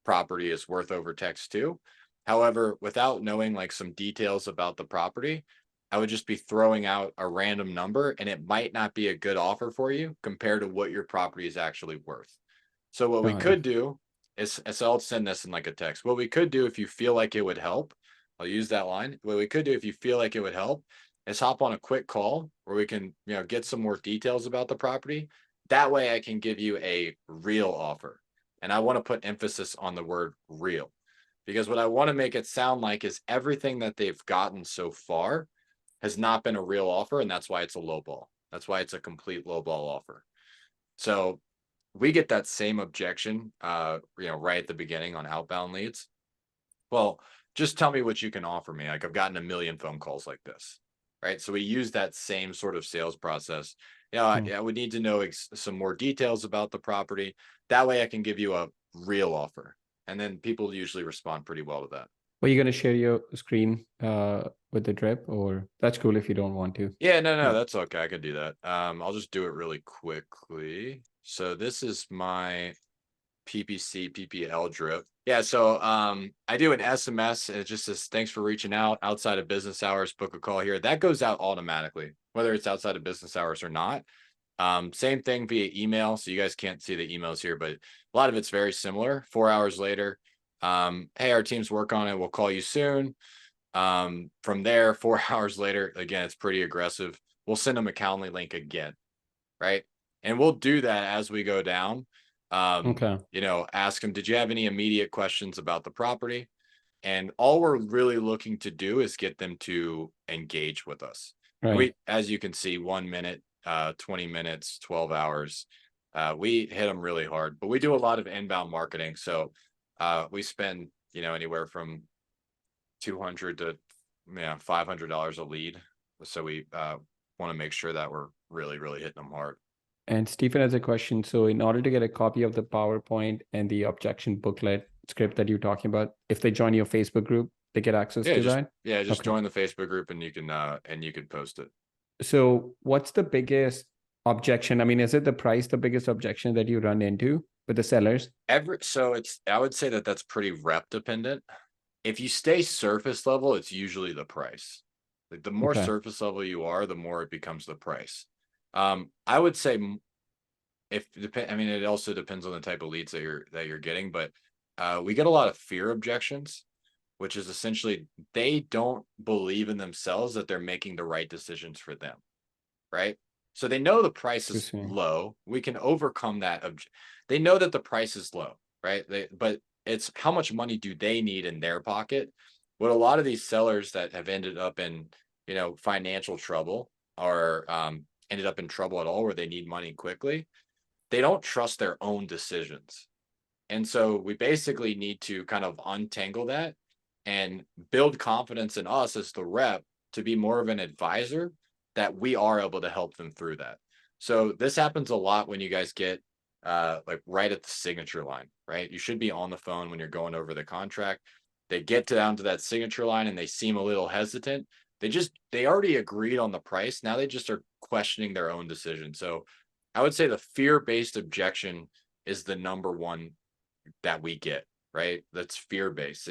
property is worth over text too. However, without knowing like some details about the property, I would just be throwing out a random number and it might not be a good offer for you compared to what your property is actually worth. So what we Got it. could do is, so I'll send this in like a text. What we could do if you feel like it would help, I'll use that line. What we could do if you feel like it would help is hop on a quick call where we can, get some more details about the property. That way I can give you a real offer. And I want to put emphasis on the word real, because what I want to make it sound like is everything that they've gotten so far has not been a real offer. And that's why it's a low ball. That's why it's a complete low ball offer. So we get that same objection, right at the beginning on outbound leads. Well, just tell me what you can offer me. Like I've gotten a million phone calls like this, right? So we use that same sort of sales process. I would need to know some more details about the property. That way I can give you a real offer. And then people usually respond pretty well to that. Were you going to share your screen with the drip, or that's cool if you don't want to? Yeah, no, Yeah. that's okay. I could do that. I'll just do it really quickly. So this is my PPC PPL drip. Yeah, so I do an SMS and it just says thanks for reaching out outside of business hours, book a call here. That goes out automatically, whether it's outside of business hours or not. Same thing via email. So you guys can't see the emails here, but a lot of it's very similar. 4 hours later, hey, our team's work on it. We'll call you soon. From there, 4 hours later, again, it's pretty aggressive. We'll send them a Calendly link again, right? And we'll do that as we go down. Okay. Ask them, did you have any immediate questions about the property? And all we're really looking to do is get them to engage with us. Right. As you can see, 1 minute, 20 minutes, 12 hours, we hit them really hard, but we do a lot of inbound marketing. So we spend, anywhere from $200 to $500 a lead So we want to make sure that we're really, really hitting them hard. And Stephen has a question. So in order to get a copy of the PowerPoint and the objection booklet script that you're talking about, if they join your Facebook group, they get access to that? Just Okay. join the Facebook group and you can post it. So what's the biggest objection? I mean, is it the price, the biggest objection that you run into with the sellers? I would say that that's pretty rep dependent. If you stay surface level, it's usually the price. Like the more Okay. surface level you are, the more it becomes the price. I would say I mean, it also depends on the type of leads that you're getting, but we get a lot of fear objections, which is essentially they don't believe in themselves that they're making the right decisions for them, right? So they know the price is Interesting. low. We can overcome that. They know that the price is low, right? But it's how much money do they need in their pocket? What a lot of these sellers that have ended up in, financial trouble or ended up in trouble at all where they need money quickly, they don't trust their own decisions. And so we basically need to kind of untangle that and build confidence in us as the rep to be more of an advisor that we are able to help them through that. So this happens a lot when you guys get like right at the signature line, right? You should be on the phone when you're going over the contract. They get down to that signature line and they seem a little hesitant. They already agreed on the price. Now they just are questioning their own decision. So I would say the fear-based objection is the number one that we get, right? That's fear-based.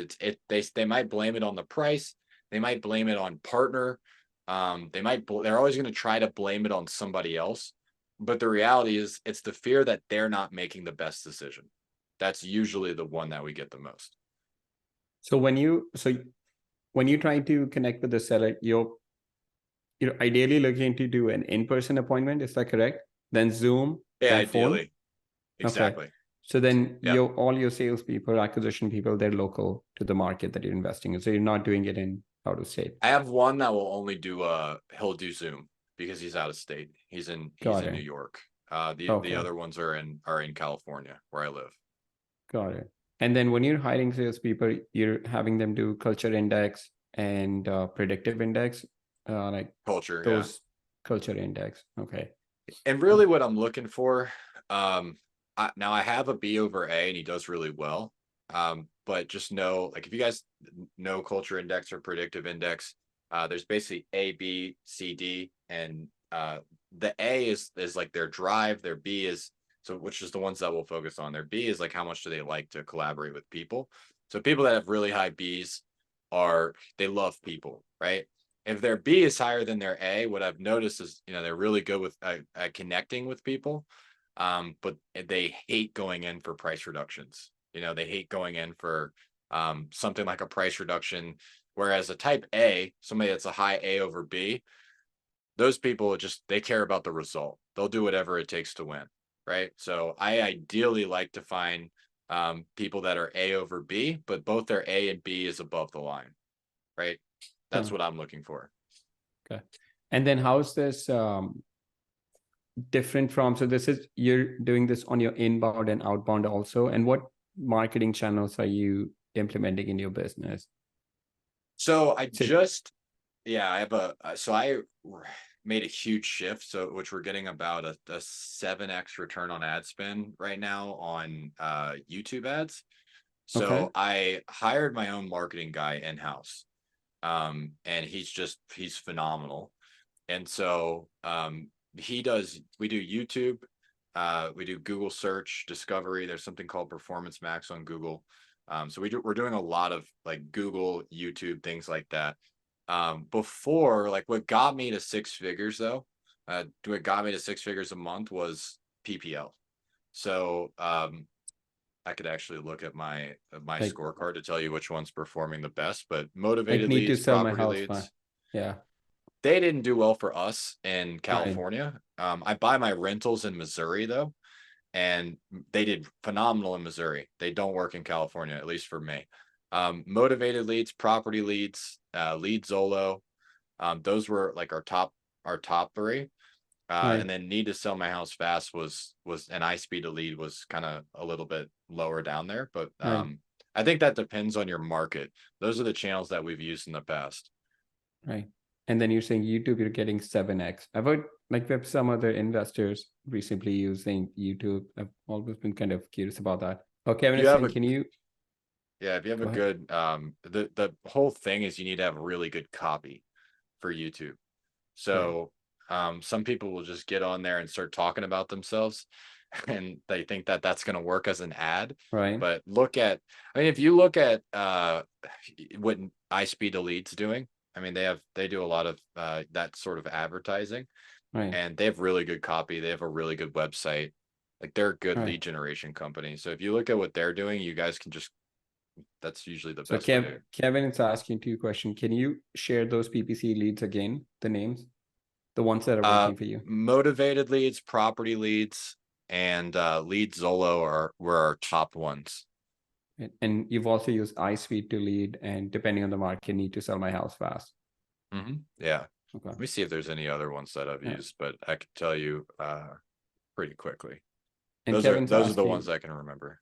They might blame it on the price, they might blame it on partner. They're always going to try to blame it on somebody else. But the reality is it's the fear that they're not making the best decision. That's usually the one that we get the most. So when you try to connect with the seller, you're ideally looking to do an in-person appointment, is that correct? Then Zoom, Yeah, then phone? ideally. Okay. Exactly. So then Yep. all your salespeople, acquisition people, they're local to the market that you're investing in. So you're not doing it in out of state. I have one that will only do he'll do Zoom because he's out of state. He's Got in New it. York. The Okay. other ones are in California where I live. Got it. And then when you're hiring salespeople, you're having them do culture index and predictive index, like Culture, yeah. those culture index. Okay. And really what I'm looking for, now I have a B over A and he does really well. But just know, like if you guys know culture index or predictive index, there's basically A, B, C, D, and the A is like their drive, their B is which is the ones that we'll focus on. Their B is like how much do they like to collaborate with people. So people that have really high Bs they love people, right? If their B is higher than their A, what I've noticed is, they're really good with connecting with people, but they hate going in for price reductions. They hate going in for something like a price reduction. Whereas a type A, somebody that's a high A over B, those people they care about the result. They'll do whatever it takes to win, right? So I ideally like to find people that are A over B, but both their A and B is above the line, right? That's what I'm looking for. Okay. And then how's this different from, so you're doing this on your inbound and outbound also. And what marketing channels are you implementing in your business? So I made a huge shift. So, which we're getting about a 7x return on ad spend right now on YouTube ads. Okay. So I hired my own marketing guy in-house. And he's phenomenal. And so we do YouTube, we do Google search discovery. There's something called Performance Max on Google. So we're doing a lot of like Google, YouTube, things like that. Before, like what got me to six figures though, what got me to six figures a month was PPL. So I could actually look at my Like, scorecard to tell you which one's performing the best, but like motivated need to leads, sell my property house, man. leads, Yeah. they didn't do well for us in Right. California. I buy my rentals in Missouri though, and they did phenomenal in Missouri. They don't work in California, at least for me. Motivated leads, property leads, lead Zolo. Those were like our top three. Right. And then need to sell my house fast was an iSpeed to lead was kind of a little bit lower down there, but Right. I think that depends on your market. Those are the channels that we've used in the past. Right. And then you're saying YouTube, you're getting 7x. I've heard like we have some other investors recently using YouTube. I've always been kind of curious about that. Oh, Kevin You is have saying, a can you Yeah, if you have go a ahead? good the whole thing is you need to have really good copy for YouTube. Right. So some people will just get on there and start talking about themselves and they think that that's going to work as an ad. Right. But I mean, if you look at what iSpeed Elite's doing, I mean, they do a lot of that sort of advertising, Right. and they have really good copy. They have a really good website. Like they're a good Right. lead generation company. So if you look at what they're doing, you guys can just that's usually the So best way to. Kevin is asking two questions. Can you share those PPC leads again, the names, the ones that are working for you? Motivated leads, property leads, and lead Zolo were our top ones. And you've also used iSuite to lead, and depending on the market, need to sell my house fast. Yeah. Okay. Let me see if there's any other ones that I've used, but I can tell you pretty quickly. And Kevin's Those are the asking, ones I can remember.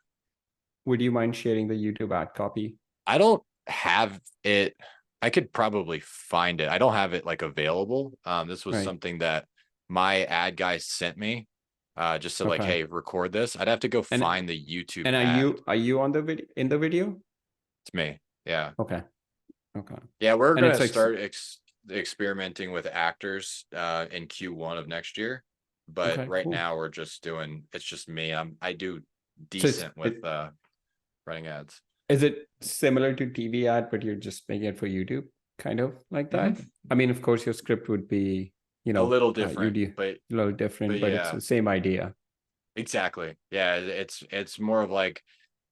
would you mind sharing the YouTube ad copy? I don't have it. I could probably find it. I don't have it like available. This was Right. something that my ad guy sent me. Just said like, Okay. hey, record this. I'd have to go And find the YouTube and ad. are you on the video in the video? It's me. Yeah. Okay. Okay. Yeah, we're And it's gonna like start experimenting with actors in Q1 of next year. But okay, right cool. now we're just doing it's just me. I do So decent with running ads. is it similar to TV ad, but you're just making it for YouTube, kind of like that? I mean, of course, your script would be, A little you different, do a little different, but but it's yeah, the same idea. exactly. Yeah, it's more of like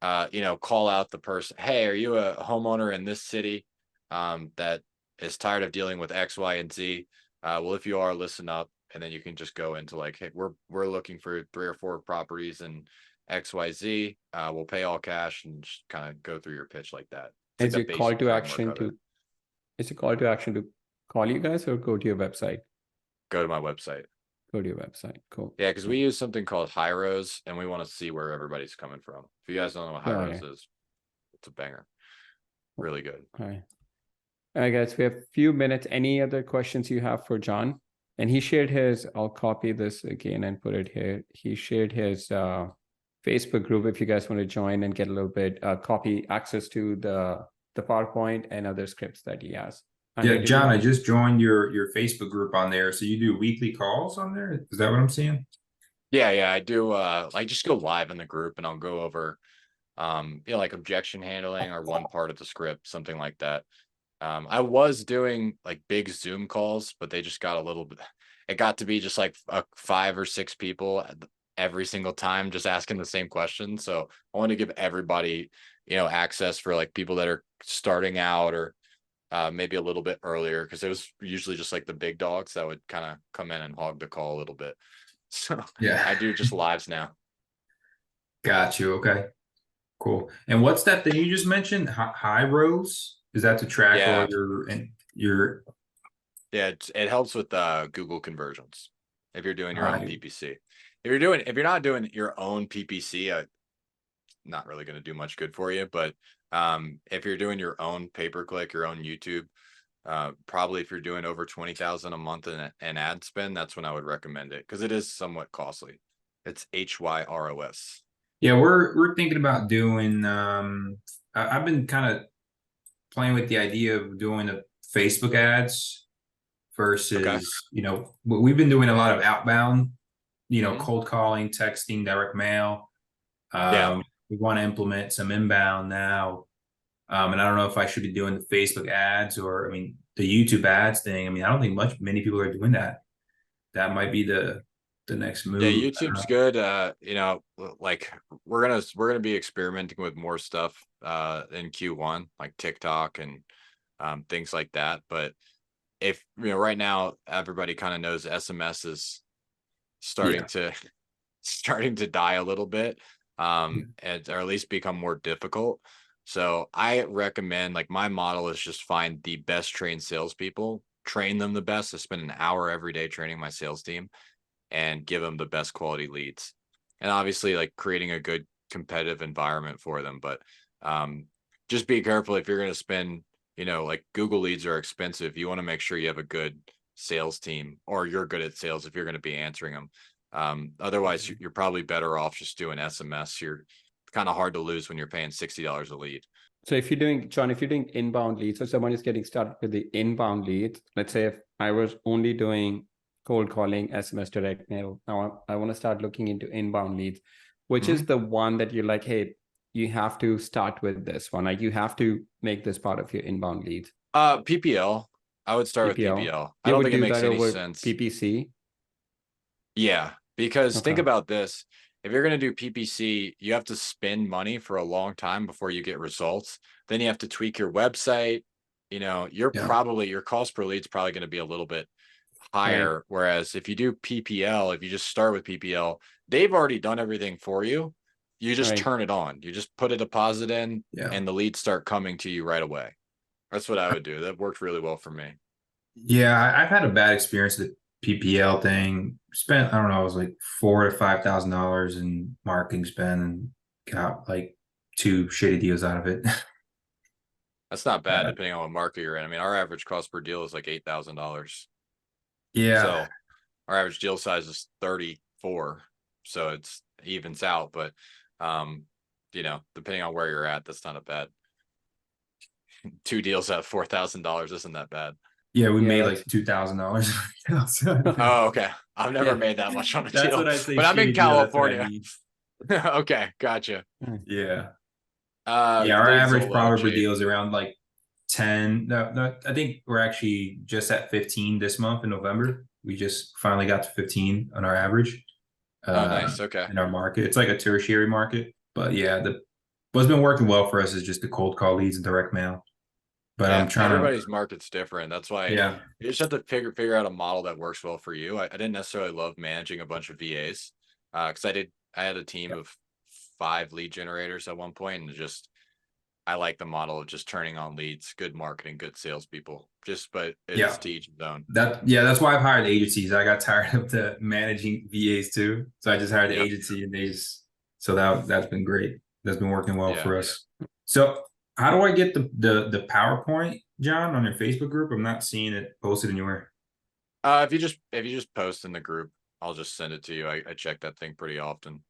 call out the person. Hey, are you a homeowner in this city that is tired of dealing with X, Y, and Z? Well, if you are, listen up, and then you can just go into like, hey, we're looking for 3 or 4 properties in XYZ. We'll pay all cash and just kind of go through your pitch like that. It's like Is the your call basic to framework action of it. to is a call to action to call you guys or go to your website? Go to my website. Go to your website. Cool. Yeah, because we use something called Hyros, and we want to see where everybody's coming from. If you guys don't know what Got Hyros it. is, it's a banger. Really good. All right. All right, guys, we have a few minutes. Any other questions you have for John? And he shared his, I'll copy this again and put it here. He shared his Facebook group if you guys want to join and get a little bit copy access to the PowerPoint and other scripts that he has. Yeah, Andre, did you John, I want to? just joined your Facebook group on there. So you do weekly calls on there? Is that what I'm seeing? Yeah, I do. I just go live in the group, and I'll go over, like objection handling or one part of the script, something like that. I was doing like big Zoom calls, but they just got a little bit. It got to be just like 5 or 6 people every single time, just asking the same question. So I want to give everybody, access for like people that are starting out or maybe a little bit earlier, because it was usually just like the big dogs that would kind of come in and hog the call a little bit. So Yeah. I do just lives now. Got you. Okay. Cool. And what's that thing you just mentioned? High rows? Is that to track all Yeah, your yeah, it helps with Google conversions if you're doing your own high? PPC. If you're not doing your own PPC, not really going to do much good for you. But if you're doing your own pay-per-click, your own YouTube, probably if you're doing over 20,000 a month in ad spend, that's when I would recommend it, because it is somewhat costly. It's HYROS. Yeah, we're thinking about doing I've been kind of playing with the idea of doing the Facebook ads Okay. versus, we've been doing a lot of outbound, Mhm. cold calling, texting, direct mail. Yeah. We want to implement some inbound now. And I don't know if I should be doing the Facebook ads or, I mean, the YouTube ads thing. I mean, I don't think many people are doing that. That might be the next Yeah, move. YouTube's good. Like we're gonna be experimenting with more stuff in Q1, like TikTok and things like that. But if right now everybody kind of knows SMS is starting Yeah. to starting to die a little bit, and or at least become more difficult. So I recommend, like, my model is just find the best trained salespeople, train them the best. I spend an hour every day training my sales team and give them the best quality leads. And obviously, like, creating a good competitive environment for them. But just be careful if you're going to spend you know, like Google leads are expensive. You want to make sure you have a good sales team, or you're good at sales if you're going to be answering them. Otherwise, you're probably better off just doing SMS. You're kind of hard to lose when you're paying $60 a lead. So if you're doing, John, if you're doing inbound leads, so someone is getting started with the inbound leads, let's say if I was only doing cold calling, SMS, direct mail, now I want to start looking into inbound leads, which is the one that you're like, hey, you have to start with this one. Like you have to make this part of your inbound leads. PPL. I would start with PPL. I don't think it makes any sense. PPC. Yeah, because think about this. If you're going to do PPC, you have to spend money for a long time before you get results. Then you have to tweak your website. You know, you're probably, your cost per lead is probably going to be a little bit higher. Right. Whereas if you do PPL, if you just start with PPL, they've already done everything for you. You just turn it on. You just put a deposit in and the leads start coming to you right away. That's what I would do. That worked really well for me. Yeah, I've had a bad experience with the PPL thing. Spent, I don't know, it was like $4,000 to $5,000 in marketing spend and got like 2 shitty deals out of it. That's not bad, depending on what market you're in. I mean, our average cost per deal is like $8,000. Yeah. So our average deal size is 34. So it's evens out, but you know, depending on where you're at, that's not a bad 2 deals at $4,000 isn't that bad. Yeah, we made like $2,000. Oh, okay. I've never made that much on a That's deal, what I say, but I'm in California. I Okay, gotcha. Yeah. Yeah, our average profit per deal is around like 10. No, I think we're actually just at 15 this month in November. We just finally got to 15 on our average. Oh, nice. Okay. In our market, it's like a tertiary market, but yeah, what's been working well for us is just the cold call leads and direct mail. But I'm trying everybody's market's different. That's why you just have to figure out a model that works well for you. I didn't necessarily love managing a bunch of VAs because I had a team of 5 lead generators at one point, and I like the model of just turning on leads, good marketing, good salespeople. But it's to each his own. That's why I've hired agencies. I got tired of the managing VAs too, so I just hired the agency, and so that's been great. That's been working well for us. So how do I get the PowerPoint, John, on your Facebook group? I'm not seeing it posted anywhere. If you just post in the group, I'll just send it to you. I check that thing pretty often.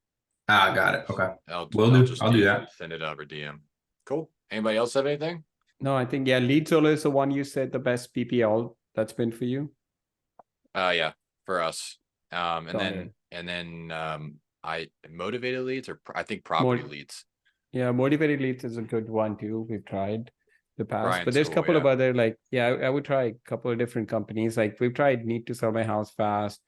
Got it. Okay. I'll do that. Send it over DM. Cool. Anybody else have anything? No, I think Lead Solo is the one you said the best PPL that's been for you. Yeah, for us. And then I motivated leads, or I think property leads. Yeah, motivated leads is a good one too. We've tried the past, Brian's but there's a cool, couple of other I would try a couple of different companies. Like we've tried Need to Sell My House Fast,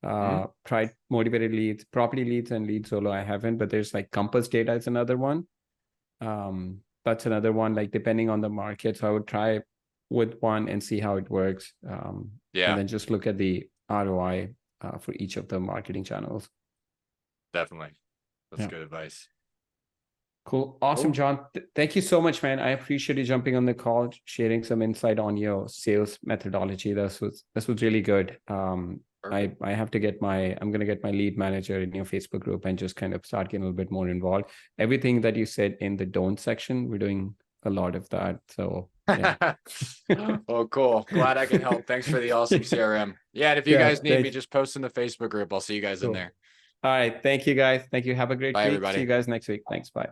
tried motivated leads, property leads, and Lead Solo. I haven't, but there's like Compass Data is another one. That's another one, like depending on the market. So I would try with one and see how it works. And then just look at the ROI for each of the marketing channels. Definitely. That's good advice. Cool. Awesome, John. Thank you so much, man. I appreciate you jumping on the call, sharing some insight on your sales methodology. This was really good. I have to I'm going to get my lead manager in your Facebook group and just kind of start getting a little bit more involved. Everything that you said in the don't section, we're doing a lot of that. So well, cool. Glad I can help. Thanks for the awesome CRM. Yeah. And if you guys need me, just post in the Facebook group. I'll see you guys in there. All right. Thank you, guys. Thank you. Have a great week. Everybody. See you guys next week. Thanks. Bye.